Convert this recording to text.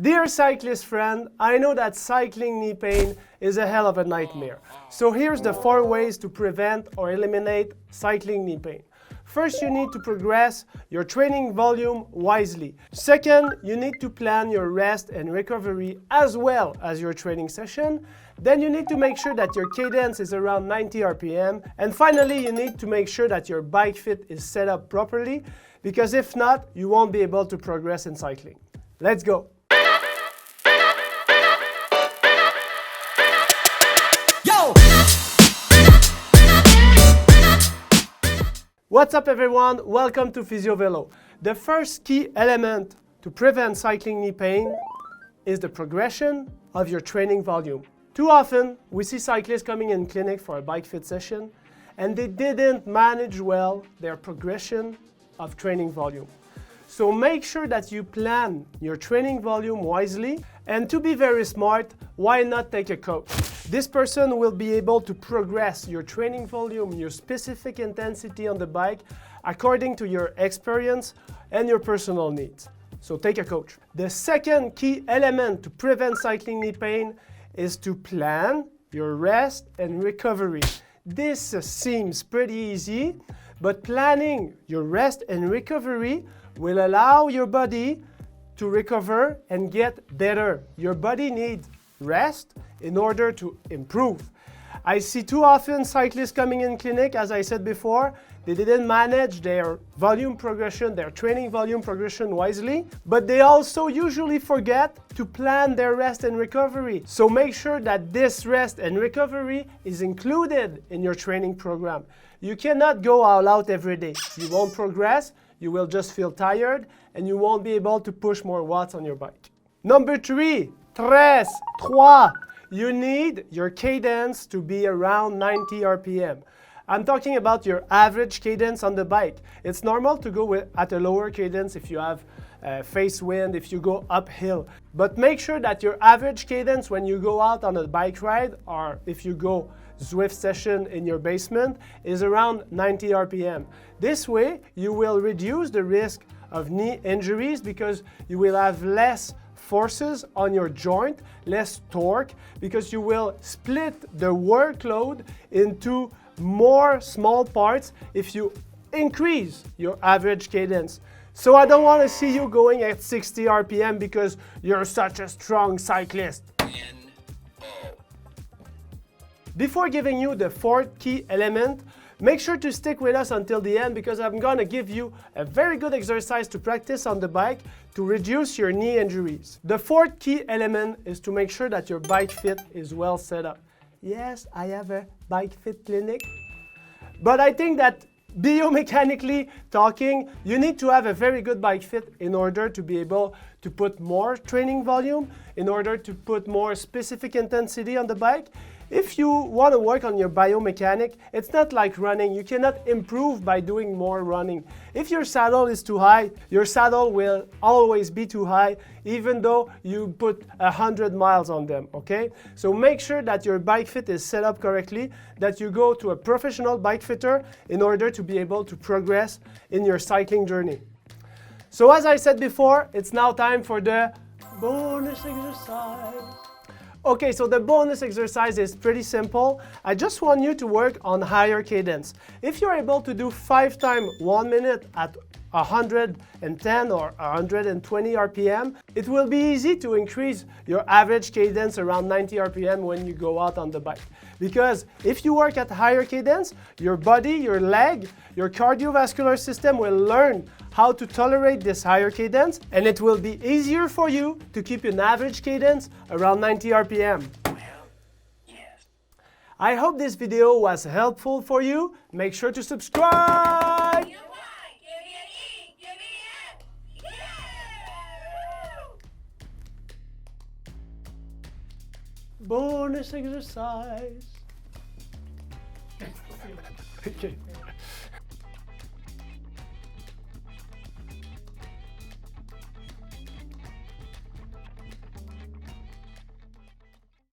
Dear cyclist friend, I know that cycling knee pain is a hell of a nightmare. So here's the 4 ways to prevent or eliminate cycling knee pain. First, you need to progress your training volume wisely. Second, you need to plan your rest and recovery as well as your training session. Then you need to make sure that your cadence is around 90 RPM. And finally, you need to make sure that your bike fit is set up properly, because if not, you won't be able to progress in cycling. Let's go! What's up everyone? Welcome to Physio Velo. The first key element to prevent cycling knee pain is the progression of your training volume. Too often, we see cyclists coming in clinic for a bike fit session and they didn't manage well their progression of training volume. So make sure that you plan your training volume wisely, and to be very smart, why not take a coach? This person will be able to progress your training volume, your specific intensity on the bike according to your experience and your personal needs. So take a coach. The second key element to prevent cycling knee pain is to plan your rest and recovery. This seems pretty easy, but planning your rest and recovery will allow your body to recover and get better. Your body needs rest in order to improve. I see too often cyclists coming in clinic, as I said before, they didn't manage their volume progression, their training volume progression wisely, but they also usually forget to plan their rest and recovery. So make sure that this rest and recovery is included in your training program. You cannot go all out every day. You won't progress, you will just feel tired, and you won't be able to push more watts on your bike. Number 3, you need your cadence to be around 90 RPM. I'm talking about your average cadence on the bike. It's normal to go at a lower cadence if you have face wind, if you go uphill. But make sure that your average cadence when you go out on a bike ride, or if you go Zwift session in your basement, is around 90 RPM. This way, you will reduce the risk of knee injuries because you will have less forces on your joint, less torque, because you will split the workload into more small parts if you increase your average cadence. So I don't want to see you going at 60 RPM because you're such a strong cyclist. Before giving you the 4th key element, make sure to stick with us until the end, because I'm going to give you a very good exercise to practice on the bike to reduce your knee injuries. The 4th key element is to make sure that your bike fit is well set up. Yes, I have a bike fit clinic, but I think that biomechanically talking, you need to have a very good bike fit in order to be able to put more training volume, in order to put more specific intensity on the bike. If you want to work on your biomechanic, it's not like running. You cannot improve by doing more running. If your saddle is too high, your saddle will always be too high, even though you put 100 miles on them, okay? So make sure that your bike fit is set up correctly, that you go to a professional bike fitter in order to be able to progress in your cycling journey. So as I said before, it's now time for the bonus exercise. Okay, so the bonus exercise is pretty simple. I just want you to work on higher cadence. If you're able to do 5 times 1 minute at 110 or 120 RPM, it will be easy to increase your average cadence around 90 RPM when you go out on the bike. Because if you work at higher cadence, your body, your leg, your cardiovascular system will learn how to tolerate this higher cadence, and it will be easier for you to keep an average cadence around 90 RPM. Well, yes. I hope this video was helpful for you. Make sure to subscribe. Bonus exercise. Okay.